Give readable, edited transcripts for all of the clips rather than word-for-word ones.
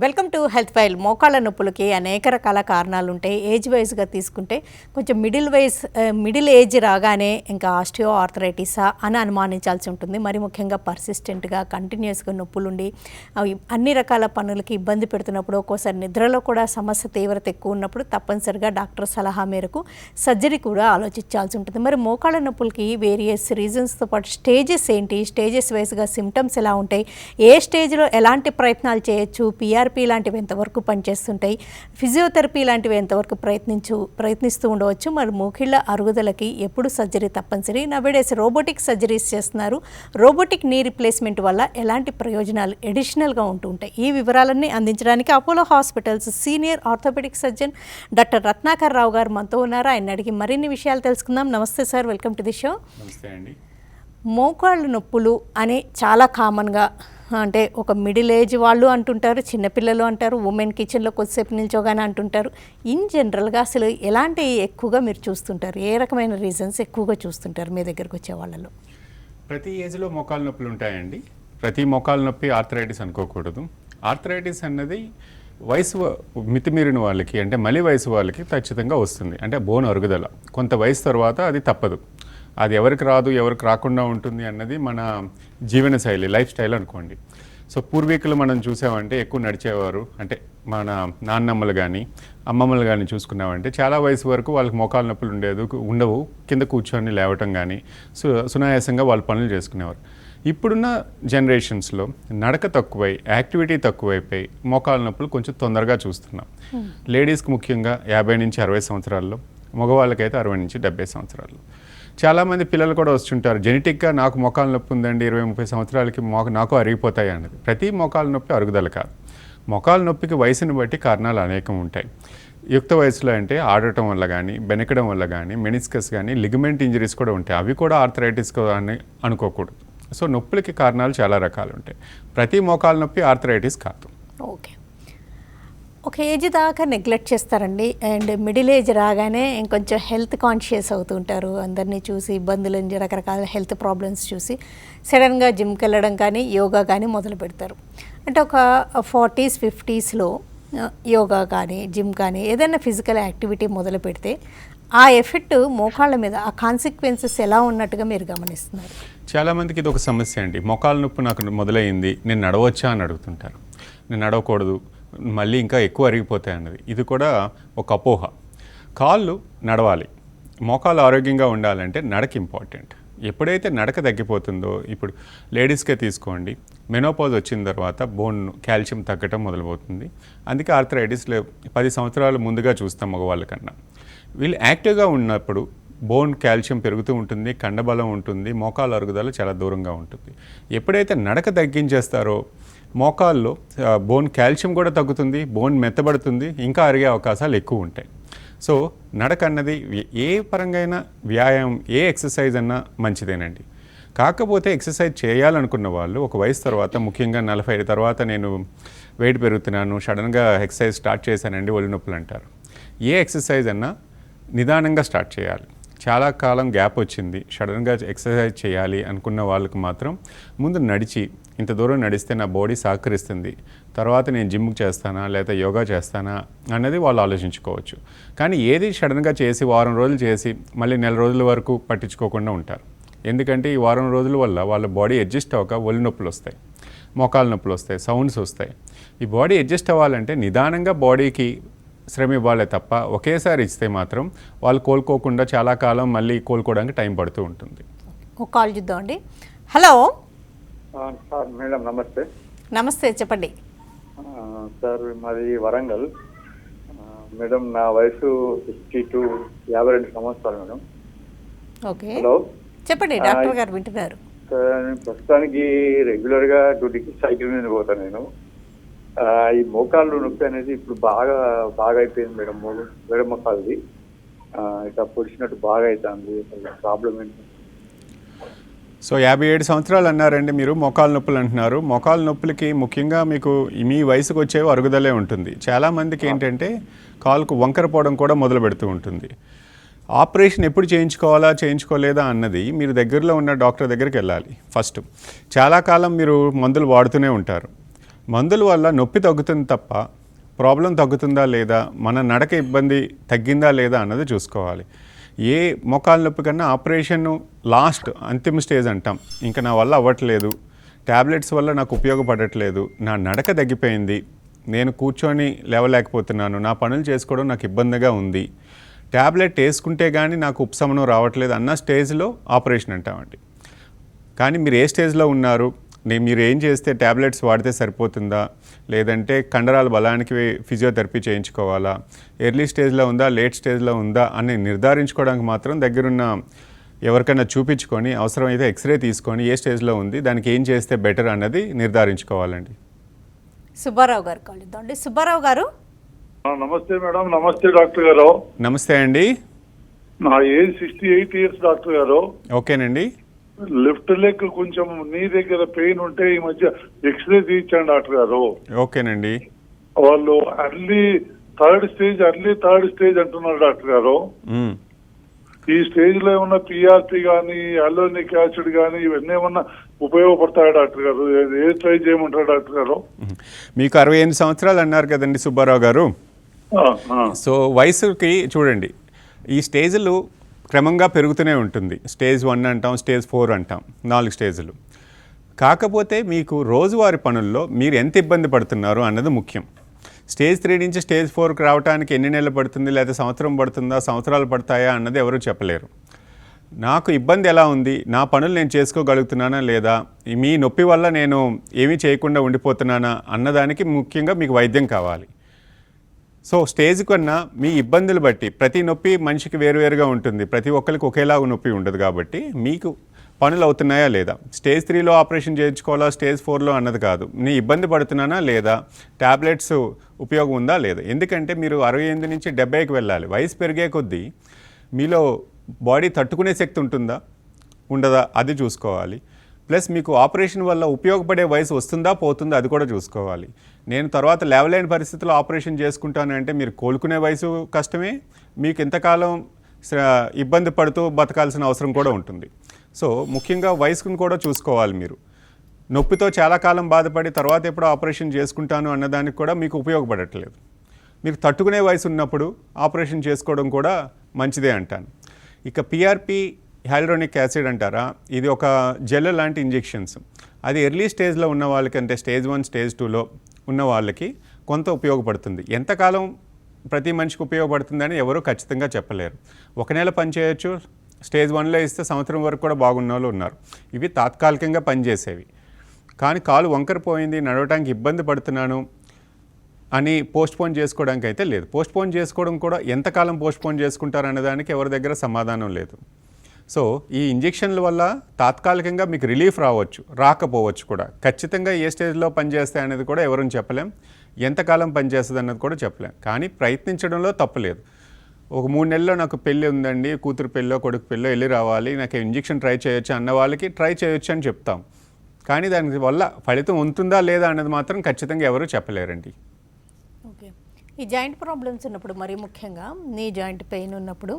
Welcome to health file. మోకాళ్ళ నొప్పులకి అనేక రకాల కారణాలు ఉంటాయి. ఏజ్ వైజ్గా తీసుకుంటే కొంచెం మిడిల్ ఏజ్ రాగానే ఇంకా ఆస్టియో ఆర్థరైటిసా అని అనుమానించాల్సి ఉంటుంది. మరి ముఖ్యంగా పర్సిస్టెంట్గా కంటిన్యూస్గా నొప్పులుండి అవి అన్ని రకాల పనులకి ఇబ్బంది పెడుతున్నప్పుడు, ఒక్కోసారి నిద్రలో కూడా సమస్య తీవ్రత ఎక్కువ ఉన్నప్పుడు తప్పనిసరిగా డాక్టర్ సలహా మేరకు సర్జరీ కూడా ఆలోచించాల్సి ఉంటుంది. మరి మోకాళ్ళ నొప్పులకి వేరియస్ రీజన్స్తో పాటు స్టేజెస్ ఏంటి, స్టేజెస్ వైజ్గా సిమ్టమ్స్ ఎలా ఉంటాయి, ఏ స్టేజ్లో ఎలాంటి ప్రయత్నాలు చేయొచ్చు, పిఆర్పి లాంటివి ఎంతవరకు పనిచేస్తుంటాయి, ఫిజియోథెరపీ లాంటివి ఎంతవరకు ప్రయత్నిస్తూ ఉండవచ్చు, మరి మోకాళ్ళ అరుగుదలకి ఎప్పుడు సర్జరీ తప్పనిసరి, నవేడేస్ రోబోటిక్ సర్జరీస్ చేస్తున్నారు, రోబోటిక్ నీ రీప్లేస్మెంట్ వల్ల ఎలాంటి ప్రయోజనాలు ఎడిషనల్గా ఉంటూ ఉంటాయి, ఈ వివరాలన్నీ అందించడానికి Apollo hospitals senior orthopaedic surgeon doctor Ratnakar Rao garu మనతో ఉన్నారు. ఆయన అడిగి మరిన్ని విషయాలు తెలుసుకుందాం. నమస్తే sir, welcome to the show. నమస్తే అండి. మోకాళ్ళు నొప్పులు అని చాలా కామన్గా, అంటే ఒక మిడిల్ ఏజ్ వాళ్ళు అంటుంటారు, చిన్నపిల్లలు అంటారు, ఉమెన్ కిచెన్లో కొద్దిసేపు నిల్చోగానే అంటుంటారు. ఇన్ జనరల్గా అసలు ఎలాంటి ఎక్కువగా మీరు చూస్తుంటారు, ఏ రకమైన రీజన్స్ ఎక్కువగా చూస్తుంటారు మీ దగ్గరకు వచ్చే వాళ్ళలో? ప్రతి ఏజ్లో మోకాలు నొప్పులు ఉంటాయండి. ప్రతి మోకాలు నొప్పి ఆర్థరైటిస్ అనుకోకూడదు. ఆర్థరైటిస్ అన్నది వయసు మితిమీరిన వాళ్ళకి, అంటే మలి వయసు వాళ్ళకి ఖచ్చితంగా వస్తుంది. అంటే బోన్ అరుగుదల కొంత వయసు తర్వాత అది తప్పదు. అది ఎవరికి రాదు, ఎవరికి రాకుండా ఉంటుంది అన్నది మన జీవనశైలి, లైఫ్ స్టైల్ అనుకోండి. సో పూర్వీకులు మనం చూసామంటే ఎక్కువ నడిచేవారు, అంటే మన నాన్నమ్మలు కానీ అమ్మమ్మలు కానీ చూసుకున్నామంటే చాలా వయసు వరకు వాళ్ళకి మోకాలు నొప్పులు ఉండవు, కింద కూర్చొని లేవటం కానీ సునాయాసంగా వాళ్ళు పనులు చేసుకునేవారు. ఇప్పుడున్న జనరేషన్స్లో నడక తక్కువై, యాక్టివిటీ తక్కువైపోయి మోకాలు నొప్పులు కొంచెం తొందరగా చూస్తున్నాం. లేడీస్కి ముఖ్యంగా 50 నుంచి 60 సంవత్సరాల్లో, మగవాళ్ళకైతే 60 నుంచి 70 సంవత్సరాల్లో. చాలామంది పిల్లలు కూడా వస్తుంటారు, జెనెటిక్గా నాకు మోకాలు నొప్పి ఉందండి, 20-30 సంవత్సరాలకి నాకు అరిగిపోతాయి అన్నది. ప్రతి మోకాలు నొప్పి అరుగుదల కాదు. మోకాలు నొప్పికి వయసుని బట్టి కారణాలు అనేకం ఉంటాయి. యుక్త వయసులో అంటే ఆడటం వల్ల కానీ, బెనకడం వల్ల కానీ, మెనిస్కస్ కానీ, లిగమెంట్ ఇంజరీస్ కూడా ఉంటాయి. అవి కూడా ఆర్థరైటిస్ అని అనుకోకూడదు. సో నొప్పులకి కారణాలు చాలా రకాలు ఉంటాయి. ప్రతి మోకాలు నొప్పి ఆర్థరైటిస్ కాదు. ఓకే, ఒక ఏజ్ దాకా నెగ్లెక్ట్ చేస్తారండి, అండ్ మిడిల్ ఏజ్ రాగానే ఇంకొంచెం హెల్త్ కాన్షియస్ అవుతుంటారు. అందరినీ చూసి ఇబ్బందులు, రకరకాల హెల్త్ ప్రాబ్లమ్స్ చూసి సడన్గా జిమ్కి వెళ్ళడం కానీ, యోగా కానీ మొదలు పెడతారు. అంటే ఒక 40s 50sలో యోగా కానీ, జిమ్ కానీ, ఏదైనా ఫిజికల్ యాక్టివిటీ మొదలు పెడితే ఆ ఎఫెక్ట్ మోకాళ్ళ మీద, ఆ కాన్సిక్వెన్సెస్ ఎలా ఉన్నట్టుగా మీరు గమనిస్తున్నారు? చాలామందికి ఇది ఒక సమస్య అండి. మోకాలు నొప్పి నాకు మొదలైంది, నేను నడవచ్చా అని అడుగుతుంటారు. నేను నడవకూడదు, మళ్ళీ ఇంకా ఎక్కువ అరిగిపోతాయి అన్నది. ఇది కూడా ఒక అపోహ. కాళ్ళు నడవాలి, మోకాలు ఆరోగ్యంగా ఉండాలంటే నడక ఇంపార్టెంట్. ఎప్పుడైతే నడక తగ్గిపోతుందో, ఇప్పుడు లేడీస్కే తీసుకోండి, మెనోపాజ్ వచ్చిన తర్వాత బోన్ కాల్షియం తగ్గటం మొదలవుతుంది. అందుకే ఆర్థరైటిస్ 10 సంవత్సరాల ముందుగా చూస్తాం మగవాళ్ళ కన్నా. వీళ్ళు యాక్టివ్గా ఉన్నప్పుడు బోన్ కాల్షియం పెరుగుతూ ఉంటుంది, కండబలం ఉంటుంది, మోకాలు అరుగుదల చాలా దూరంగా ఉంటుంది. ఎప్పుడైతే నడక తగ్గించేస్తారో మోకాల్లో బోన్ కాల్షియం కూడా తగ్గుతుంది, బోన్ మెత్తబడుతుంది, ఇంకా అరిగే అవకాశాలు ఎక్కువ ఉంటాయి. సో నడక అన్నది ఏ పరంగా అయినా వ్యాయామం, ఏ ఎక్సర్సైజ్ అన్నా మంచిదేనండి. కాకపోతే ఎక్సర్సైజ్ చేయాలనుకున్న వాళ్ళు ఒక వయసు తర్వాత, ముఖ్యంగా 40 తర్వాత నేను వెయిట్ పెరుగుతున్నాను, సడన్గా ఎక్సర్సైజ్ స్టార్ట్ చేశానండి, ఒళ్ళు నొప్పులు అంటారు. ఏ ఎక్సర్సైజ్ అన్నా నిదానంగా స్టార్ట్ చేయాలి. చాలా కాలం గ్యాప్ వచ్చింది, సడన్గా ఎక్సర్సైజ్ చేయాలి అనుకున్న వాళ్ళకి మాత్రం ముందు నడిచి, ఇంత దూరం నడిస్తే నా బాడీ సహకరిస్తుంది, తర్వాత నేను జిమ్ చేస్తానా లేదా యోగా చేస్తానా అన్నది వాళ్ళు ఆలోచించుకోవచ్చు. కానీ ఏది సడన్గా చేసి వారం రోజులు చేసి మళ్ళీ నెల రోజుల వరకు పట్టించుకోకుండా ఉంటారు. ఎందుకంటే ఈ వారం రోజుల వల్ల వాళ్ళ బాడీ అడ్జస్ట్ అవ్వక ఒళ్ళు నొప్పులు వస్తాయి, మోకాలు నొప్పులు వస్తాయి, సౌండ్స్ వస్తాయి. ఈ బాడీ అడ్జస్ట్ అవ్వాలంటే నిదానంగా బాడీకి శ్రమ ఇవ్వాలే తప్ప ఒకేసారి ఇస్తే మాత్రం వాళ్ళు కోలుకోకుండా చాలా కాలం మళ్ళీ కోలుకోవడానికి టైం పడుతూ ఉంటుంది. ఒక కాల్ చూద్దామండి. హలో సార్, మేడం నమస్తే. నమస్తే, చెప్పండి సార్. మాది వరంగల్ మేడం. నా వయసు 52 సంవత్సరాలు మేడం. ఓకే, హలో చెప్పండి, డాక్టర్ గారు వింటున్నారు. సార్, ప్రస్తుతానికి రెగ్యులర్గా డ్యూటీకి సైకిల్ మీద పోతాను నేను. ఈ మోకాళ్ళు నొప్పి అనేది ఇప్పుడు బాగా అయిపోయింది మేడం. మేడం మోకాళ్ళది ఇట్లా పొడిచినట్టు బాగా అవుతుంది. ప్రాబ్లం ఏంటి? సో 57 సంవత్సరాలు అన్నారండి మీరు, మోకాలు నొప్పులు అంటున్నారు. మోకాలు నొప్పులకి ముఖ్యంగా మీకు మీ వయసుకు వచ్చేవి అరుగుదలే ఉంటుంది. చాలామందికి ఏంటంటే కాలుకు వంకర పోవడం కూడా మొదలు పెడుతూ ఉంటుంది. ఆపరేషన్ ఎప్పుడు చేయించుకోవాలా చేయించుకోలేదా అన్నది మీరు దగ్గరలో ఉన్న డాక్టర్ దగ్గరికి వెళ్ళాలి. ఫస్ట్ చాలా కాలం మీరు మందులు వాడుతూనే ఉంటారు, మందుల వల్ల నొప్పి తగ్గుతుంది తప్ప ప్రాబ్లం తగ్గుతుందా లేదా, మన నడక ఇబ్బంది తగ్గిందా లేదా అన్నది చూసుకోవాలి. ఏ మోకాలు నొప్పి కన్నా ఆపరేషన్ లాస్ట్ అంతిమ స్టేజ్ అంటాం. ఇంకా నా వల్ల అవ్వట్లేదు, ట్యాబ్లెట్స్ వల్ల నాకు ఉపయోగపడట్లేదు, నా నడక తగ్గిపోయింది, నేను కూర్చొని లేవలేకపోతున్నాను, నా పనులు చేసుకోవడం నాకు ఇబ్బందిగా ఉంది, ట్యాబ్లెట్ వేసుకుంటే కానీ నాకు ఉపశమనం రావట్లేదు అన్న స్టేజ్లో ఆపరేషన్ అంటామండి. కానీ మీరు ఏ స్టేజ్లో ఉన్నారు, మీరు ఏం చేస్తే ట్యాబ్లెట్స్ వాడితే సరిపోతుందా, లేదంటే కండరాల బలానికి ఫిజియోథెరపీ చేయించుకోవాలా, ఎర్లీ స్టేజ్లో ఉందా లేట్ స్టేజ్లో ఉందా అని నిర్ధారించుకోవడానికి మాత్రం దగ్గరున్న ఎవరికైనా చూపించుకొని అవసరమైతే ఎక్స్రే తీసుకొని ఏ స్టేజ్లో ఉంది, దానికి ఏం చేస్తే బెటర్ అన్నది నిర్ధారించుకోవాలండి. సుబ్బారావు గారు కలుద్దామండి. సుబ్బారావు గారు నమస్తే మేడం. నమస్తే డాక్టర్ గారు. నమస్తే అండి. నా ఏజ్ 68 ఇయర్స్ డాక్టర్ గారు. ఓకేనండి. లెఫ్ట్ లెగ్ కొంచెం నీ దగ్గర పెయిన్ ఉంటే ఈ మధ్య ఎక్స్రే తీయించాను డాక్టర్ గారు. ఓకేనండి. వాళ్ళు అర్లీ థర్డ్ స్టేజ్ అంటున్నారు డాక్టర్ గారు. ఈ స్టేజ్ లో ఏమన్నా పిఆర్పి కానీ అలోనిక్ యాసిడ్ కానీ ఇవన్నీ ఏమన్నా ఉపయోగపడతాయి డాక్టర్ గారు? ఏ ట్రై చేయమంటారు డాక్టర్ గారు? మీకు 68 సంవత్సరాలు అన్నారు కదండి సుబ్బారావు గారు. సో వయసుకి చూడండి, ఈ స్టేజ్లు క్రమంగా పెరుగుతూనే ఉంటుంది. స్టేజ్ 1 అంటాం, స్టేజ్ 4 అంటాం, 4 స్టేజ్లు. కాకపోతే మీకు రోజువారి పనుల్లో మీరు ఎంత ఇబ్బంది పడుతున్నారు అన్నది ముఖ్యం. స్టేజ్ 3 నుంచి స్టేజ్ 4కి రావడానికి ఎన్ని నెలలు పడుతుంది, లేదా సంవత్సరం పడుతుందా, సంవత్సరాలు పడతాయా అన్నది ఎవరు చెప్పలేరు. నాకు ఇబ్బంది ఎలా ఉంది, నా పనులు నేను చేసుకోగలుగుతున్నానా లేదా, మీ నొప్పి వల్ల నేను ఏమీ చేయకుండా ఉండిపోతున్నానా అన్నదానికి ముఖ్యంగా మీకు వైద్యం కావాలి. సో స్టేజ్ కన్నా మీ ఇబ్బందులు బట్టి ప్రతి నొప్పి మనిషికి వేరువేరుగా ఉంటుంది, ప్రతి ఒక్కరికి ఒకేలాగా నొప్పి ఉండదు. కాబట్టి మీకు పనులు అవుతున్నాయా లేదా, స్టేజ్ 3లో ఆపరేషన్ చేయించుకోవాలా, స్టేజ్ 4లో అన్నది కాదు, నీ ఇబ్బంది పడుతున్నానా లేదా, ట్యాబ్లెట్స్ ఉపయోగం ఉందా లేదా. ఎందుకంటే మీరు 68 నుంచి 70కి వెళ్ళాలి. వయసు పెరిగే కొద్దీ మీలో బాడీ తట్టుకునే శక్తి ఉంటుందా ఉండదా అది చూసుకోవాలి. ప్లస్ మీకు ఆపరేషన్ వల్ల ఉపయోగపడే వయసు వస్తుందా పోతుందా అది కూడా చూసుకోవాలి. నేను తర్వాత లేవలేని పరిస్థితుల్లో ఆపరేషన్ చేసుకుంటాను అంటే మీరు కోలుకునే వయసు కష్టమే, మీకు ఇంతకాలం ఇబ్బంది పడుతూ బతకాల్సిన అవసరం కూడా ఉంటుంది. సో ముఖ్యంగా వయసును కూడా చూసుకోవాలి. మీరు నొప్పితో చాలా కాలం బాధపడి తర్వాత ఎప్పుడో ఆపరేషన్ చేసుకుంటాను అన్నదానికి కూడా మీకు ఉపయోగపడట్లేదు. మీకు తట్టుకునే వయసు ఉన్నప్పుడు ఆపరేషన్ చేసుకోవడం కూడా మంచిదే అంటాను. ఇక పిఆర్పి హైలోనిక్ యాసిడ్ అంటారా, ఇది ఒక జెల్ లాంటి ఇంజెక్షన్స్. అది ఎర్లీ స్టేజ్లో ఉన్న వాళ్ళకి, అంటే స్టేజ్ 1 స్టేజ్ 2లో ఉన్న వాళ్ళకి కొంత ఉపయోగపడుతుంది. ఎంతకాలం ప్రతి మనిషికి ఉపయోగపడుతుందని ఎవరూ ఖచ్చితంగా చెప్పలేరు. 1 నెల పనిచేయచ్చు, స్టేజ్ 1లో ఇస్తే సంవత్సరం వరకు కూడా బాగున్న వాళ్ళు ఉన్నారు. ఇవి తాత్కాలికంగా పనిచేసేవి. కానీ కాలు వంకరపోయింది, నడవడానికి ఇబ్బంది పడుతున్నాను అని పోస్ట్పోన్ చేసుకోవడానికి అయితే లేదు. పోస్ట్పోన్ చేసుకోవడం కూడా ఎంతకాలం పోస్ట్పోన్ చేసుకుంటారు అనేదానికి ఎవరి దగ్గర సమాధానం లేదు. సో ఈ ఇంజెక్షన్ల వల్ల తాత్కాలికంగా మీకు రిలీఫ్ రావచ్చు, రాకపోవచ్చు కూడా. ఖచ్చితంగా ఏ స్టేజ్లో పనిచేస్తాయి అనేది కూడా ఎవరూ చెప్పలేం, ఎంతకాలం పనిచేస్తుంది అన్నది కూడా చెప్పలేం. కానీ ప్రయత్నించడంలో తప్పులేదు. ఒక 3 నెలల్లో నాకు పెళ్ళి ఉందండి, కూతురు పెళ్ళో కొడుకు పెళ్ళో వెళ్ళి రావాలి, నాకు ఇంజెక్షన్ ట్రై చేయొచ్చు అన్న వాళ్ళకి ట్రై చేయొచ్చు అని చెప్తాం. కానీ దాని వల్ల ఫలితం ఉంటుందా లేదా అన్నది మాత్రం ఖచ్చితంగా ఎవరూ చెప్పలేరండి. ఓకే. ఈ జాయింట్ ప్రాబ్లమ్స్ ఉన్నప్పుడు మరీ ముఖ్యంగా నీ జాయింట్ పెయిన్ ఉన్నప్పుడు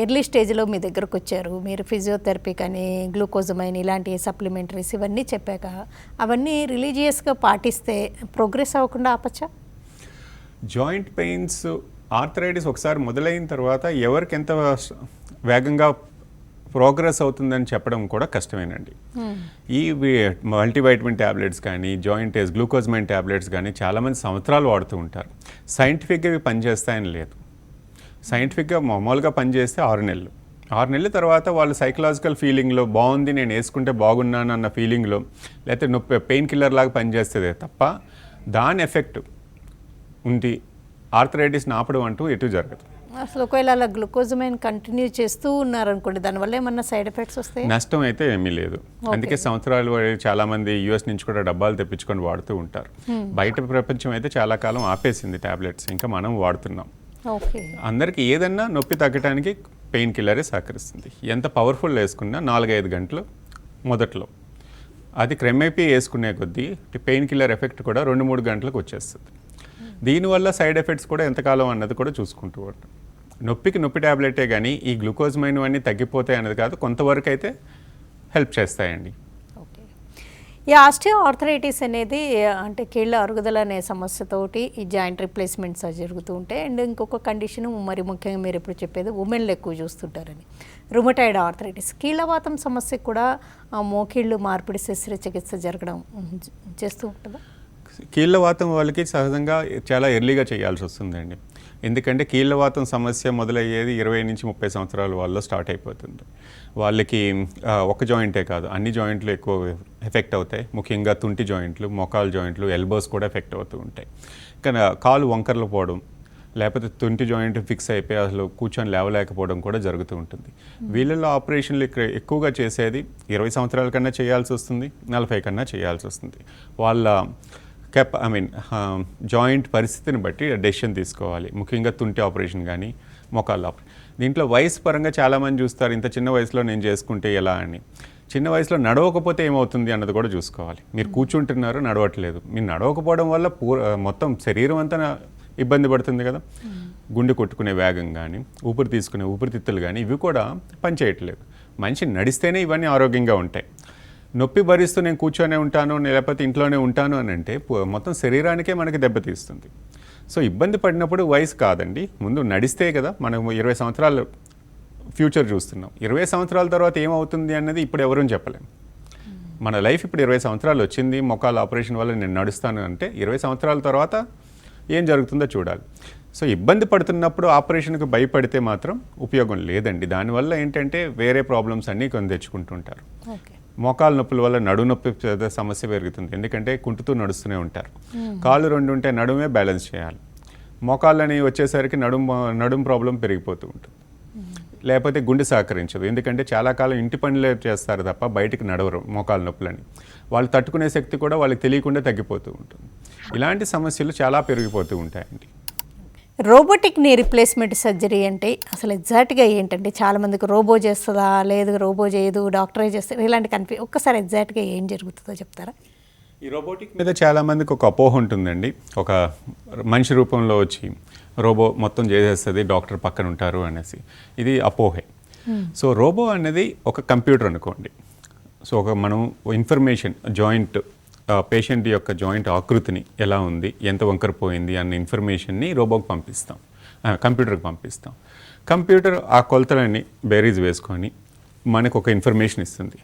ఎర్లీ స్టేజ్లో మీ దగ్గరకు వచ్చారు, మీరు ఫిజియోథెరపీ కానీ గ్లూకోజమైన్ ఇలాంటి సప్లిమెంటరీస్ ఇవన్నీ చెప్పాక అవన్నీ రిలీజియస్గా పాటిస్తే ప్రోగ్రెస్ అవ్వకుండా ఆపచ్చా? జాయింట్ పెయిన్స్, ఆర్థరైటిస్ ఒకసారి మొదలైన తర్వాత ఎవరికి ఎంత వేగంగా ప్రోగ్రెస్ అవుతుందని చెప్పడం కూడా కష్టమేనండి. ఈ మల్టీవైటమిన్ ట్యాబ్లెట్స్ కానీ, జాయింట్ ఏజ్ గ్లూకోజమైన్ ట్యాబ్లెట్స్ కానీ చాలామంది సంవత్సరాలు వాడుతూ ఉంటారు. సైంటిఫిక్గా ఇవి పనిచేస్తాయని లేదు. సైంటిఫిక్గా మామూలుగా పనిచేస్తే 6 నెలలు. 6 నెలల తర్వాత వాళ్ళు సైకలాజికల్ ఫీలింగ్లో బాగుంది, నేను వేసుకుంటే బాగున్నాను అన్న ఫీలింగ్లో, లేకపోతే నొప్పి పెయిన్ కిల్లర్ లాగా పనిచేస్తుంది తప్ప దాని ఎఫెక్ట్ ఉండి ఆర్థరైటిస్ని ఆపడం అంటూ ఎటు జరగదు. అసలు ఒకవేళ అలా గ్లూకోజమైన్ కంటిన్యూ చేస్తూ ఉన్నారనుకోండి, దానివల్ల ఏమన్నా సైడ్ ఎఫెక్ట్స్ వస్తాయి? నష్టం అయితే ఏమీ లేదు. అందుకే సంవత్సరాలు చాలామంది యూఎస్ నుంచి కూడా డబ్బాలు తెప్పించుకొని వాడుతూ ఉంటారు. బయట ప్రపంచం అయితే చాలా కాలం ఆపేసింది ట్యాబ్లెట్స్, ఇంకా మనం వాడుతున్నాం. అందరికీ ఏదన్నా నొప్పి తగ్గడానికి పెయిన్ కిల్లరే సహకరిస్తుంది. ఎంత పవర్ఫుల్ వేసుకున్నా 4-5 గంటలు మొదట్లో, అది క్రమేపీ వేసుకునే కొద్దీ పెయిన్ కిల్లర్ ఎఫెక్ట్ కూడా 2-3 గంటలకు వచ్చేస్తుంది. దీనివల్ల సైడ్ ఎఫెక్ట్స్ కూడా ఎంతకాలం అన్నది కూడా చూసుకుంటూ ఉంటాం. నొప్పికి నొప్పి ట్యాబ్లెటే కానీ ఈ గ్లూకోజమైన్ అన్నీ తగ్గిపోతాయి అన్నది కాదు, కొంతవరకు అయితే హెల్ప్ చేస్తాయండి. ఓకే. ఈ ఆస్టియో ఆర్థరైటిస్ అనేది అంటే కీళ్ళ అరుగుదల అనే సమస్యతోటి ఈ జాయింట్ రిప్లేస్మెంట్స్ జరుగుతూ ఉంటాయి. అండ్ ఇంకొక కండిషన్ మరి ముఖ్యంగా మీరు ఇప్పుడు చెప్పేది ఉమెన్లు ఎక్కువ చూస్తుంటారని, రుమటాయిడ్ ఆర్థరైటిస్. కీళ్ళవాతం సమస్యకు కూడా మోకీళ్ళు మార్పిడి శస్త్రచికిత్స జరగడం చేస్తూ ఉంటుందా? కీళ్ళవాతం వాళ్ళకి సహజంగా చాలా ఎర్లీగా చేయాల్సి వస్తుందండి. ఎందుకంటే కీళ్ళవాతం సమస్య మొదలయ్యేది 20 నుంచి 30 సంవత్సరాల వాళ్ళలో స్టార్ట్ అయిపోతుంది. వాళ్ళకి ఒక జాయింటే కాదు, అన్ని జాయింట్లు ఎక్కువ ఎఫెక్ట్ అవుతాయి. ముఖ్యంగా తుంటి జాయింట్లు, మోకాలు జాయింట్లు, ఎల్బోస్ కూడా ఎఫెక్ట్ అవుతూ ఉంటాయి. కానీ కాలు వంకర్లు పోవడం, లేకపోతే తుంటి జాయింట్ ఫిక్స్ అయిపోయి అసలు కూర్చొని లేవలేకపోవడం కూడా జరుగుతూ ఉంటుంది. వీళ్ళలో ఆపరేషన్లు ఎక్కువగా చేసేది 20 సంవత్సరాల కన్నా చేయాల్సి వస్తుంది, 40 కన్నా చేయాల్సి వస్తుంది. వాళ్ళ జాయింట్ పరిస్థితిని బట్టి డెసిషన్ తీసుకోవాలి. ముఖ్యంగా తుంటి ఆపరేషన్ కానీ మోకాళ్ళ ఆపరేషన్. దీంట్లో వయసు పరంగా చాలామంది చూస్తారు, ఇంత చిన్న వయసులో నేను చేసుకుంటే ఎలా అని. చిన్న వయసులో నడవకపోతే ఏమవుతుంది అన్నది కూడా చూసుకోవాలి. మీరు కూర్చుంటున్నారు, నడవట్లేదు. మీరు నడవకపోవడం వల్ల మొత్తం శరీరం అంతా ఇబ్బంది పడుతుంది కదా. గుండె కొట్టుకునే వేగం కానీ, ఊపిరి తీసుకునే ఊపిరితిత్తులు కానీ ఇవి కూడా పనిచేయట్లేదు. మనిషి నడిస్తేనే ఇవన్నీ ఆరోగ్యంగా ఉంటాయి. నొప్పి భరిస్తూ నేను కూర్చొనే ఉంటాను, లేకపోతే ఇంట్లోనే ఉంటాను అని అంటే మొత్తం శరీరానికే మనకి దెబ్బతీస్తుంది. సో ఇబ్బంది పడినప్పుడు వయసు కాదండి, ముందు నడిస్తే కదా. మనం 20 సంవత్సరాలు ఫ్యూచర్ చూస్తున్నాం. 20 సంవత్సరాల తర్వాత ఏమవుతుంది అన్నది ఇప్పుడు ఎవరూ చెప్పలేం. మన లైఫ్ ఇప్పుడు 20 సంవత్సరాలు వచ్చింది, మోకాళ్ళ ఆపరేషన్ వల్ల నేను నడుస్తాను అంటే 20 సంవత్సరాల తర్వాత ఏం జరుగుతుందో చూడాలి. సో ఇబ్బంది పడుతున్నప్పుడు ఆపరేషన్కి భయపడితే మాత్రం ఉపయోగం లేదండి. దానివల్ల ఏంటంటే వేరే ప్రాబ్లమ్స్ అన్నీ కొని తెచ్చుకుంటుంటారు. మోకాలు నొప్పుల వల్ల నడుము నొప్పి సమస్య పెరుగుతుంది, ఎందుకంటే కుంటుతూ నడుస్తూనే ఉంటారు. కాళ్ళు 2 ఉంటే నడుమే బ్యాలెన్స్ చేయాలి. మోకాళ్ళని వచ్చేసరికి నడుము ప్రాబ్లం పెరిగిపోతూ ఉంటుంది. లేకపోతే గుండె సహకరించదు, ఎందుకంటే చాలా కాలం ఇంటి పనులే చేస్తారు తప్ప బయటికి నడవరు మోకాలు నొప్పులని. వాళ్ళు తట్టుకునే శక్తి కూడా వాళ్ళకి తెలియకుండా తగ్గిపోతూ ఉంటుంది. ఇలాంటి సమస్యలు చాలా పెరిగిపోతూ ఉంటాయండి. రోబోటిక్ నీ రిప్లేస్మెంట్ సర్జరీ అంటే అసలు ఎగ్జాక్ట్గా ఏంటంటే చాలామందికి రోబో చేస్తుందా, లేదు రోబో చేయదు, డాక్టరే చేస్తారు, ఇలాంటి ఒక్కసారి ఎగ్జాక్ట్గా ఏం జరుగుతుందో చెప్తారా? ఈ రోబోటిక్ మీద చాలామందికి ఒక అపోహ ఉంటుందండి. ఒక మనిషి రూపంలో వచ్చి రోబో మొత్తం చేసేస్తుంది, డాక్టర్ పక్కన ఉంటారు అనేసి. ఇది అపోహే. సో రోబో అనేది ఒక కంప్యూటర్ అనుకోండి. సో మనం ఇన్ఫర్మేషన్ జాయింట్ పేషెంట్ యొక్క జాయింట్ ఆకృతిని ఎలా ఉంది, ఎంత వంకరపోయింది అన్న ఇన్ఫర్మేషన్ని రోబోకి పంపిస్తాం, కంప్యూటర్కి పంపిస్తాం. కంప్యూటర్ ఆ కొలతలన్నీ బేరీజ్ వేసుకొని మనకు ఒక ఇన్ఫర్మేషన్ ఇస్తుంది.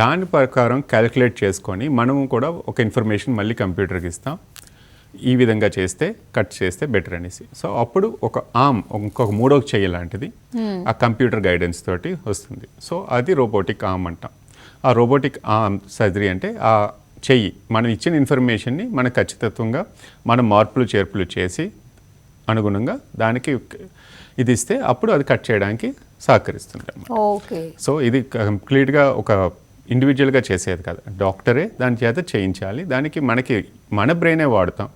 దాని ప్రకారం క్యాలిక్యులేట్ చేసుకొని మనము కూడా ఒక ఇన్ఫర్మేషన్ మళ్ళీ కంప్యూటర్కి ఇస్తాం, ఈ విధంగా చేస్తే కట్ చేస్తే బెటర్ అనేసి. సో అప్పుడు ఒక ఇంకొక మూడో చెయ్యి లాంటిది ఆ కంప్యూటర్ గైడెన్స్ తోటి వస్తుంది. సో అది రోబోటిక్ ఆర్మ్ అంటాం. ఆ రోబోటిక్ ఆర్మ్ సర్జరీ అంటే ఆ చెయ్యి మనం ఇచ్చిన ఇన్ఫర్మేషన్ని మన ఖచ్చితత్వంగా మనం మార్పులు చేర్పులు చేసి అనుగుణంగా దానికి ఇది ఇస్తే అప్పుడు అది కట్ చేయడానికి సహకరిస్తుంది. సో ఇది కంప్లీట్గా ఒక ఇండివిజువల్గా చేసేది కదా, డాక్టరే దాని చేత చేయించాలి. దానికి మన బ్రెయినే వాడతాం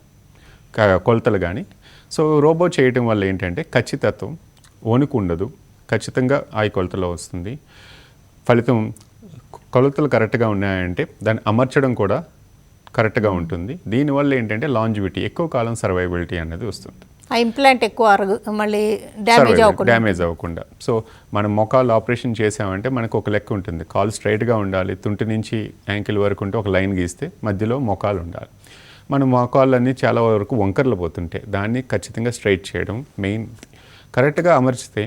కొలతలు కానీ. సో రోబో చేయటం వల్ల ఏంటంటే ఖచ్చితత్వం, వణుకు ఉండదు, ఖచ్చితంగా ఆ కొలతలో వస్తుంది. ఫలితం కొలతలు కరెక్ట్గా ఉన్నాయంటే దాన్ని అమర్చడం కూడా కరెక్ట్గా ఉంటుంది. దీనివల్ల ఏంటంటే లాంజివిటీ, ఎక్కువ కాలం సర్వైబిలిటీ అనేది వస్తుంది. ఆ ఇంప్లాంట్ ఎక్కువ మళ్ళీ డ్యామేజ్ అవ్వకుండా. సో మనం మోకాలు ఆపరేషన్ చేసామంటే మనకు ఒక లెక్క ఉంటుంది. కాలు స్ట్రైట్గా ఉండాలి, తుంటి నుంచి యాంకిల్ వరకు ఉంటే ఒక లైన్ గీస్తే మధ్యలో మోకాలు ఉండాలి. మన మోకాళ్ళన్నీ చాలా వరకు వంకర్లు పోతుంటాయి, దాన్ని ఖచ్చితంగా స్ట్రైట్ చేయడం మెయిన్. కరెక్ట్గా అమర్చితే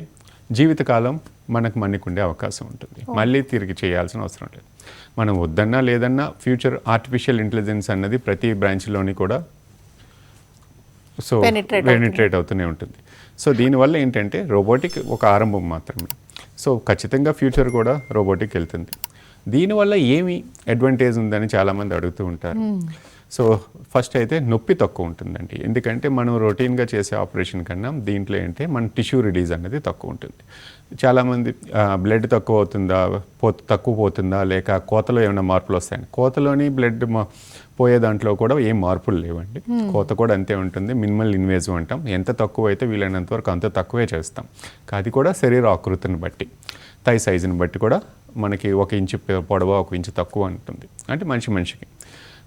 జీవితకాలం మనకు మన్నికుండే అవకాశం ఉంటుంది, మళ్ళీ తిరిగి చేయాల్సిన అవసరం లేదు. మనం వద్దన్నా లేదన్నా ఫ్యూచర్ ఆర్టిఫిషియల్ ఇంటెలిజెన్స్ అన్నది ప్రతి బ్రాంచ్లోని కూడా సో పెనిట్రేట్ అవుతూనే ఉంటుంది. సో దీనివల్ల ఏంటంటే రోబోటిక్ ఒక ఆరంభం మాత్రమే. సో ఖచ్చితంగా ఫ్యూచర్ కూడా రోబోటిక్ వెళ్తుంది. దీనివల్ల ఏమి అడ్వాంటేజ్ ఉందని చాలామంది అడుగుతూ ఉంటారు. సో ఫస్ట్ అయితే నొప్పి తక్కువ ఉంటుందండి, ఎందుకంటే మనం రొటీన్గా చేసే ఆపరేషన్ కన్నా దీంట్లో ఏంటంటే మన టిష్యూ రిలీజ్ అనేది తక్కువ ఉంటుంది. చాలామంది బ్లడ్ తక్కువ అవుతుందా, తక్కువ పోతుందా, లేక కోతలో ఏమైనా మార్పులు వస్తాయని. కోతలోని బ్లడ్ పోయే దాంట్లో కూడా ఏం మార్పులు లేవండి. కోత కూడా అంతే ఉంటుంది, మినిమల్ ఇన్వేజివ్ అంటాం. ఎంత తక్కువ అయితే వీలైనంత వరకు అంత తక్కువే చేస్తాం. అది కూడా శరీర ఆకృతిని బట్టి, థై సైజుని బట్టి కూడా మనకి 1 ఇంచు పొడవ 1 ఇంచు తక్కువ ఉంటుంది, అంటే మనిషికి.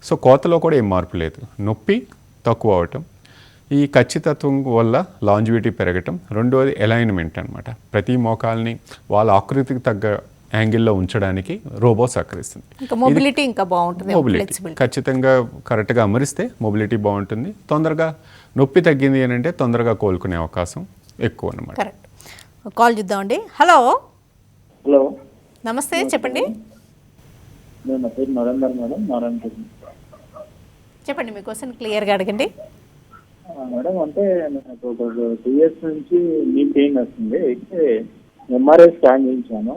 సో కోతలో కూడా ఏం మార్పు లేదు, నొప్పి తక్కువ అవటం, ఈ ఖచ్చితత్వం వల్ల లాంజివిటీ పెరగటం. రెండోది అలైన్మెంట్ అనమాట. ప్రతి మోకాల్ని వాళ్ళ ఆకృతికి తగ్గ యాంగిల్లో ఉంచడానికి రోబో సహకరిస్తుంది. ఇంకా మొబిలిటీ ఇంకా బాగుంటుంది, మొబిలిటీ ఫ్లెక్సిబిలిటీ. ఖచ్చితంగా కరెక్ట్గా అమరిస్తే మొబిలిటీ బాగుంటుంది. తొందరగా నొప్పి తగ్గింది అని అంటే తొందరగా కోలుకునే అవకాశం ఎక్కువ అన్నమాట. కరెక్ట్. కాల్ చూద్దామండి. హలో, హలో, నమస్తే, చెప్పండి. నేను నా పేరు నరేందర్ మేడం, నారాయణ. చెప్పండి, మీ క్వశ్చన్ క్లియర్గా అడగండి. మేడం, అంటే నాకు ఒక 2 years నుంచి నీ పెయిన్ వస్తుంది. అయితే ఎంఆర్ఐ స్కాన్ చేయించాను.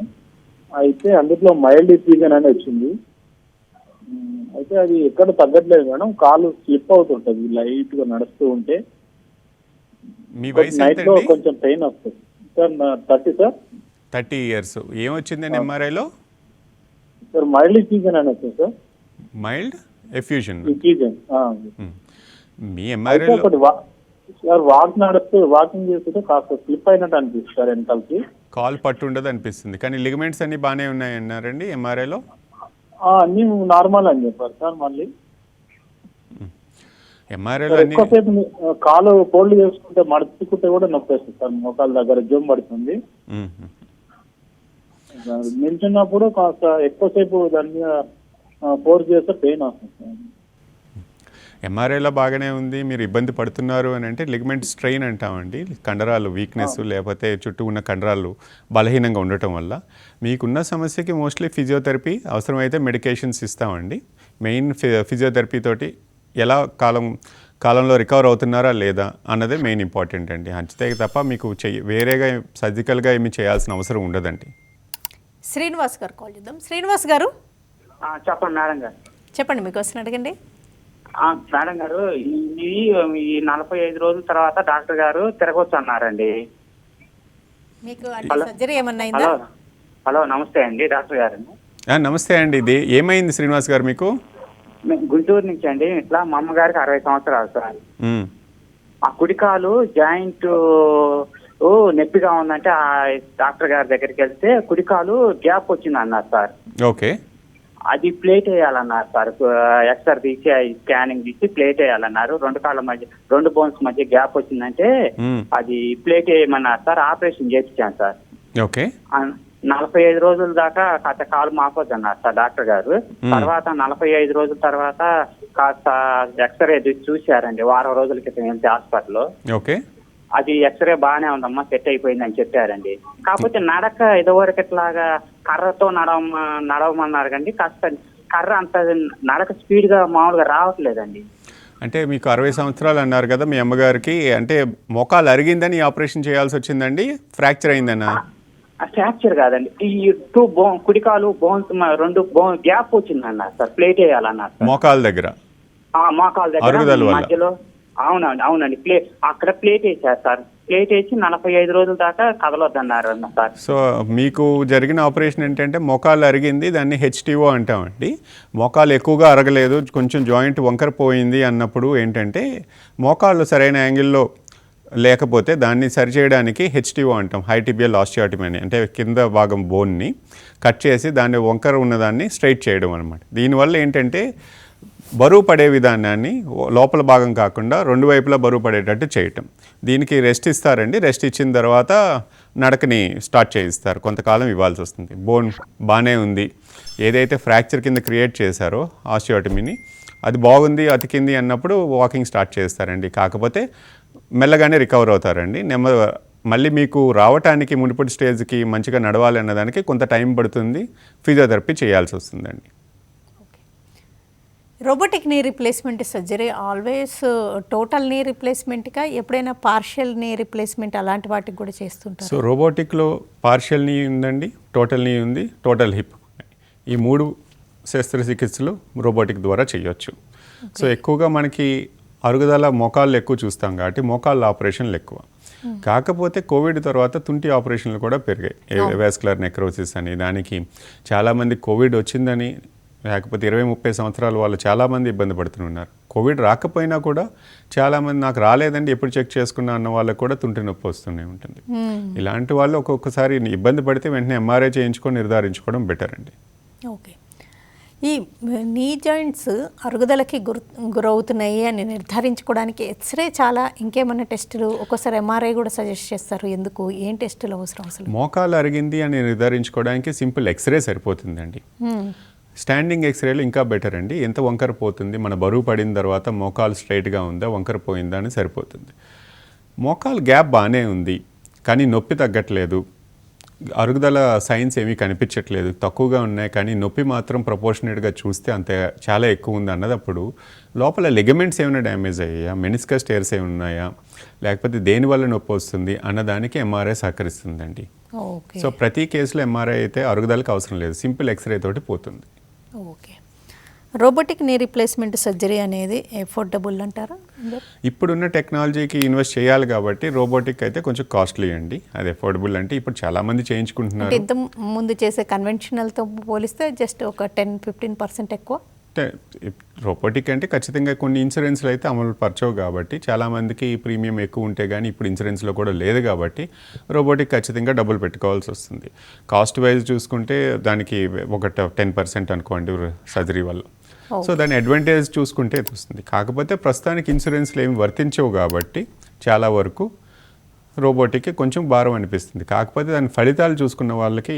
అయితే అందులో మైల్డ్ డిఫ్యూజన్ అని వచ్చింది. అయితే అది ఎక్కడ తగ్గట్లేదు మేడం, కాలు స్లిప్ అవుతుంటది లైట్ గా నడుస్తూ ఉంటే. మీ వయసు నైట్ లో ఎంతండి? కొంచెం పెయిన్ వస్తుంది సార్. 30 సార్. 30 years. ఏమొచ్చిందండి ఎంఆర్ఐలో? సార్ మైల్డ్ డిఫ్యూజన్ అని వచ్చింది సార్. Mild effusion. డిఫ్యూజన్. మీ అయితే ఎంఆర్ఐలో ఒకటి సార్ వాకింగ్ చేస్తుంటే కాస్త స్లిప్ అయినట్టు అనిపిస్తుంది సార్ వెనకాలకి. కాల్ పట్టు ఉండదు అనిపిస్తుంది, కానీ లిగమెంట్స్ అన్ని బాగానే ఉన్నాయన్నారండి ఎంఆర్ఐలో? అన్ని నార్మల్ అని చెప్పారు సార్. మళ్ళీ ఎంఆర్ఐలో అన్ని ఎక్కువసేపు కాలు కోల్డ్ చేసుకుంటే మడుచుకుంటే కూడా నొప్పి వస్తుంది సార్. మోకాళ్ళ దగ్గర జోమ్ పడుతుంది. నిల్చున్నప్పుడు కాస్త ఎక్కువసేపు దాని మీద ఫోర్స్ చేస్తే పెయిన్ వస్తుంది సార్. ఎంఆర్ఐలో బాగానే ఉంది, మీరు ఇబ్బంది పడుతున్నారు అని అంటే లిగమెంట్ స్ట్రెయిన్ అంటామండి. కండరాలు వీక్నెస్ లేకపోతే చుట్టూ ఉన్న కండరాలు బలహీనంగా ఉండటం వల్ల మీకున్న సమస్యకి మోస్ట్లీ ఫిజియోథెరపీ, అవసరమైతే మెడికేషన్స్ ఇస్తామండి. మెయిన్ ఫిజియోథెరపీ తోటి ఎలా కాలంలో రికవర్ అవుతున్నారా లేదా అన్నదే మెయిన్ ఇంపార్టెంట్ అండి. అంతే తప్ప మీకు వేరేగా సర్జికల్గా ఏమీ చేయాల్సిన అవసరం ఉండదండి. శ్రీనివాస్ గారు కాల్ చేద్దాం. శ్రీనివాస్ గారు చెప్పండి మేడం గారు. చెప్పండి, మీ క్వశ్చన్ అడగండి. మేడం గారు, ఈ 45 రోజుల తర్వాత డాక్టర్ గారు తిరగొచ్చు అన్నారండి. మీకు సర్జరీ ఏమన్నా అయిందా? హలో హలో, నమస్తే అండి డాక్టర్ గారు. నమస్తే అండి. ఇది ఏమైంది శ్రీనివాస్ గారు మీకు? గుంటూరు నుంచి అండి. ఇట్లా మా అమ్మగారికి 60 సంవత్సరాలు సార్. ఆ కుడికాలు జాయింట్ నొప్పిగా ఉందంటే ఆ డాక్టర్ గారి దగ్గరికి వెళ్తే కుడికాలు గ్యాప్ వచ్చింది అన్నారు సార్. ఓకే. అది ప్లేట్ వేయాలన్నారు సార్. ఎక్స్ఆర్ తీసి స్కానింగ్ తీసి ప్లేట్ వేయాలన్నారు. 2 కాళ్ళ మధ్య 2 బోన్స్ మధ్య గ్యాప్ వచ్చిందంటే అది ప్లేట్ వేయమన్నారు సార్. ఆపరేషన్ చేయించాను సార్. ఓకే. 45 రోజుల దాకా కాస్త కాలు మాపొద్దు అన్నారు సార్ డాక్టర్ గారు. తర్వాత 45 రోజుల తర్వాత కాస్త ఎక్స్రే చూశారండి. వారం రోజుల క్రితం వెళ్తే హాస్పిటల్లో. ఓకే. అది ఎక్స్రే బాగానే ఉందమ్మా, సెట్ అయిపోయిందని చెప్పారండి. కాకపోతే నడక ఇదివరకు ఇట్లాగా కర్రతో నడవమన్నారు కండి. కాస్త కర్ర అంత నడక స్పీడ్ గా మామూలుగా రావట్లేదండి. అంటే మీకు 60 సంవత్సరాలు అన్నారు కదా మీ అమ్మగారికి, అంటే మోకాలు అరిగిందని ఆపరేషన్ చేయాల్సి వచ్చిందండి, ఫ్రాక్చర్ అయిందన్నా? ఫ్రాక్చర్ కాదండి, ఈ కుడికాలు బోన్స్ 2 గ్యాప్ వచ్చిందన్నారు సార్. ప్లేట్ వేయాలన్నారు సార్ మోకాలు దగ్గర, మోకాలు దగ్గర మధ్యలో. అవునండి అక్కడ ప్లేట్ వేసారు సార్. ప్లేట్ వేసి 45 రోజుల దాకా కదలొద్దన్నారు సార్. సో మీకు జరిగిన ఆపరేషన్ ఏంటంటే మోకాలు అరిగింది, దాన్ని హెచ్టిఓ అంటామండి. మోకాలు ఎక్కువగా అరగలేదు, కొంచెం జాయింట్ వంకర పోయింది అన్నప్పుడు ఏంటంటే మోకాళ్ళు సరైన యాంగిల్లో లేకపోతే దాన్ని సరిచేయడానికి హెచ్టిఓ అంటాం, హైటిబియల్ ఆస్టియోటమీ అని. అంటే కింద భాగం బోన్ని కట్ చేసి దాన్ని వంకర ఉన్నదాన్ని స్ట్రైట్ చేయడం అనమాట. దీనివల్ల ఏంటంటే బరువు పడే విధానాన్ని లోపల భాగం కాకుండా 2 వైపులా బరువు పడేటట్టు చేయటం. దీనికి రెస్ట్ ఇస్తారండి. రెస్ట్ ఇచ్చిన తర్వాత నడకని స్టార్ట్ చేయిస్తారు. కొంతకాలం ఇవ్వాల్సి వస్తుంది. బోన్ బాగానే ఉంది, ఏదైతే ఫ్రాక్చర్ కింద క్రియేట్ చేశారో ఆస్టియోటమీని అది బాగుంది, అతికింది అన్నప్పుడు వాకింగ్ స్టార్ట్ చేస్తారండి. కాకపోతే మెల్లగానే రికవర్ అవుతారండి. మళ్ళీ మీకు రావటానికి మునుపటి స్టేజ్కి మంచిగా నడవాలి అన్నదానికి కొంత టైం పడుతుంది, ఫిజియోథెరపీ చేయాల్సి వస్తుందండి. Robotic knee replacement surgery always total నీ రిప్లేస్మెంట్గా, ఎప్పుడైనా పార్షియల్ నీ రిప్లేస్మెంట్ అలాంటి వాటికి కూడా చేస్తుంటారు? సో రోబోటిక్లో పార్షియల్ నీ ఉందండి, టోటల్ నీ ఉంది, టోటల్ హిప్. ఈ 3 శస్త్రచికిత్సలు రోబోటిక్ ద్వారా చేయొచ్చు. సో ఎక్కువగా మనకి అరుగుదల మోకాళ్ళు ఎక్కువ చూస్తాం కాబట్టి మోకాళ్ళ ఆపరేషన్లు ఎక్కువ. కాకపోతే కోవిడ్ తర్వాత తుంటి ఆపరేషన్లు కూడా పెరిగాయి. వాస్కులర్ నెక్రోసిస్ అని, దానికి చాలామంది కోవిడ్ వచ్చిందని లేకపోతే 20-30 సంవత్సరాల వాళ్ళు చాలామంది ఇబ్బంది పడుతున్నారు. కోవిడ్ రాకపోయినా కూడా చాలామంది నాకు రాలేదండి ఎప్పుడు చెక్ చేసుకున్నా అన్న వాళ్ళకు కూడా తుంటి నొప్పి వస్తూనే ఉంటుంది. ఇలాంటి వాళ్ళు ఒక్కొక్కసారి ఇబ్బంది పడితే వెంటనే ఎంఆర్ఐ చేయించుకొని నిర్ధారించుకోవడం బెటర్ అండి. ఓకే. ఈ నీ జాయింట్స్ అరుగుదలకి గురవుతున్నాయి అని నిర్ధారించుకోవడానికి ఎక్స్రే చాలా ఇంకేమైనా టెస్టులు ఒక్కోసారి ఎంఆర్ఐ కూడా సజెస్ట్ చేస్తారు. ఎందుకు ఏం టెస్టులు అవసరం అసలు? మోకాలు అరిగింది అని నిర్ధారించుకోవడానికి సింపుల్ ఎక్స్రే సరిపోతుందండి. స్టాండింగ్ ఎక్స్రేలు ఇంకా బెటర్ అండి. ఎంత వంకర పోతుంది, మన బరువు పడిన తర్వాత మోకాలు స్ట్రైట్గా ఉందా వంకర పోయిందా అని సరిపోతుంది. మోకాలు గ్యాప్ బాగానే ఉంది కానీ నొప్పి తగ్గట్లేదు, అరుగుదల సైన్స్ ఏమీ కనిపించట్లేదు, తక్కువగా ఉన్నాయి కానీ నొప్పి మాత్రం ప్రపోర్షనేట్గా చూస్తే అంతే చాలా ఎక్కువ ఉంది అన్నదప్పుడు లోపల లిగమెంట్స్ ఏమైనా డ్యామేజ్ అయ్యాయా, మెనిస్కస్ టేర్స్ ఏమైనా ఉన్నాయా, లేకపోతే దేనివల్ల నొప్పి వస్తుంది అన్నదానికి ఎంఆర్ఐ సహకరిస్తుందండి. సో ప్రతి కేసులో ఎంఆర్ఐ అయితే అరుగుదలకు అవసరం లేదు, సింపుల్ ఎక్స్రే తోటి పోతుంది. Okay. Robotic knee replacement surgery అనేది ఎఫోర్డబుల్ అంటారా? ఇప్పుడున్న టెక్నాలజీకి ఇన్వెస్ట్ చేయాలి కాబట్టి రోబోటిక్ అయితే కొంచెం కాస్ట్లీ అండి. అది ఎఫోర్డబుల్ అంటే ఇప్పుడు చాలామంది చేయించుకుంటున్నారు. ఇంత ముందు చేసే కన్వెన్షనల్తో పోలిస్తే జస్ట్ ఒక 10-15% ఎక్కువ. రోబోటిక్ అంటే ఖచ్చితంగా కొన్ని ఇన్సూరెన్స్లు అయితే అమలు పరచవు కాబట్టి చాలామందికి ప్రీమియం ఎక్కువ ఉంటే కానీ ఇప్పుడు ఇన్సూరెన్స్లో కూడా లేదు కాబట్టి రోబోటిక్ ఖచ్చితంగా డబ్బులు పెట్టుకోవాల్సి వస్తుంది. కాస్ట్ వైజ్ చూసుకుంటే దానికి ఒక 10% అనుకోండి సర్జరీ వల్ల. సో దాని అడ్వాంటేజ్ చూసుకుంటే వస్తుంది. కాకపోతే ప్రస్తుతానికి ఇన్సూరెన్స్లు ఏమి వర్తించవు కాబట్టి చాలా వరకు రోబోటిక్కి కొంచెం భారం అనిపిస్తుంది. కాకపోతే దాని ఫలితాలు చూసుకున్న వాళ్ళకి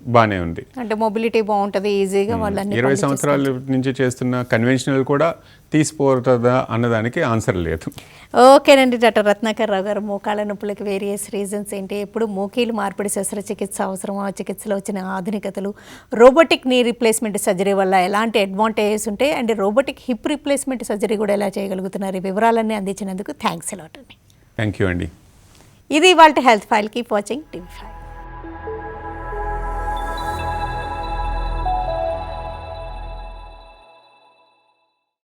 బాగానే ఉంది. అంటే మొబిలిటీ బాగుంటుంది, ఈజీగా వాళ్ళని 20 సంవత్సరాల నుంచి చేస్తున్న కన్వెన్షనల్ కూడా తీసిపోతుందా అన్నదానికి ఆన్సర్ లేదు. ఓకేనండి. డాక్టర్ రత్నాకర్ రావు గారు, మోకాళ్ళ నొప్పులకి వేరియస్ రీజన్స్ ఏంటి, ఎప్పుడు మోకీలు మార్పిడి శస్త్రచికిత్స అవసరం, ఆ చికిత్సలో వచ్చిన ఆధునికతలు, రోబోటిక్ నీ రీప్లేస్మెంట్ సర్జరీ వల్ల ఎలాంటి అడ్వాంటేజెస్ ఉంటాయి, and robotic hip replacement surgery కూడా ఎలా చేయగలుగుతున్నారు, ఈ వివరాలన్నీ అందించినందుకు థ్యాంక్స్ అలాట్ అండి. థ్యాంక్ యూ అండి. ఇది ఇవాల్టి health file. Keep watching TV5.